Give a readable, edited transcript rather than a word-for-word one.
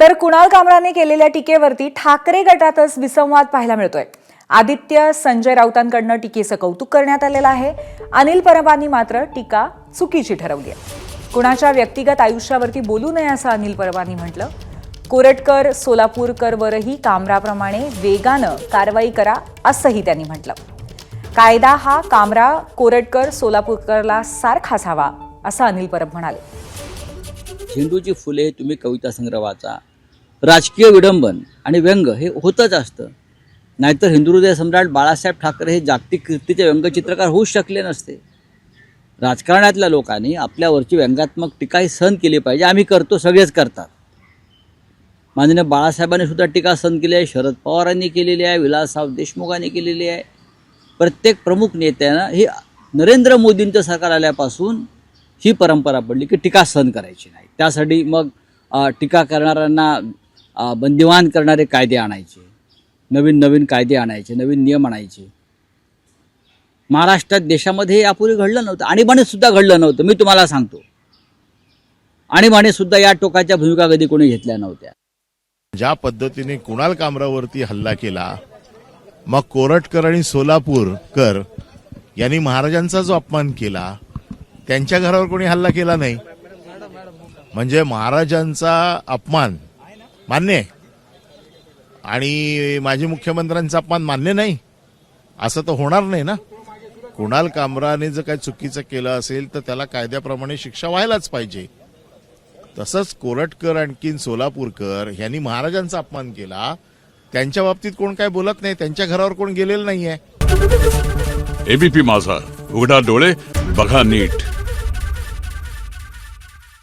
तर कुणाल कामराने केलेल्या टीकेवरती ठाकरे गटातच विसंवाद पाहायला मिळतोय। आदित्य संजय राऊतांकडून टीकेचं कौतुक करण्यात आलेलं आहे। अनिल परबांनी मात्र टीका चुकीची ठरवली आहे। कुणाच्या व्यक्तिगत आयुष्यावरती बोलू नये असं अनिल परबांनी म्हटलं। कोरटकर सोलापूरकरवरही कामराप्रमाणे वेगानं कारवाई करा असंही त्यांनी म्हटलं। कायदा हा कामरा कोरटकर सोलापूरकरला सारखाच हवा असं अनिल परब म्हणाले। झेंडूची फुले तुम्ही कविता संग्रह वाचा, राजकीय विडंबन आणि व्यंग हे होतच असतं, नाहीतर हिंदुहृदय सम्राट बाळासाहेब ठाकरे हे जागतिक कीर्तीचे व्यंगचित्रकार होऊच शकले नसते। राजकारणातल्या लोकांनी आपल्यावरची व्यंगात्मक टीका ही सहन केली पाहिजे। आम्ही करतो, सगळेच करतात। माननीय बाळासाहेबांनी सुद्धा टीका सहन केली आहे, शरद पवारांनी केलेली आहे, विलासराव देशमुखांनी केलेली आहे। प्रत्येक प्रमुख नेत्यानं ही नरेंद्र मोदींचं सरकार आल्यापासून ही परंपरा पडली की टीका सहन करायची नाही। त्यासाठी मग टीका करणाऱ्यांना बंदिवान करणारे कायदे आणायचे, नवीन कायदे आणायचे, नवीन नियम आणायचे। महाराष्ट्रात देशामध्ये हे यापूर्वी घडलं नव्हतं, आणीबाणीत सुद्धा घडलं नव्हतं। मी तुम्हाला सांगतो, आणीबाणीत सुद्धा या टोकाच्या भूमिका कधी कोणी घेतल्या नव्हत्या। ज्या पद्धतीने कुणाल कामरावरती हल्ला केला, मग कोरटकर आणि सोलापूरकर यांनी महाराजांचा जो अपमान केला, त्यांच्या घरावर कोणी हल्ला केला नाही। म्हणजे महाराजांचा अपमान मान्य आहे आणि माजी मुख्यमंत्र्यांचा अपमान मान्य नाही, असं तर होणार नाही ना। कुणाल कामराने जर काही चुकीचं केलं असेल तर त्याला कायद्याप्रमाणे शिक्षा व्हायलाच पाहिजे। तसंच कोरटकर आणखीन सोलापूरकर यांनी महाराजांचा अपमान केला, त्यांच्या बाबतीत कोण काय बोलत नाही, त्यांच्या घरावर कोण गेलेलं नाहीये। एबीपी माझा, उघडा डोळे बघा नीट।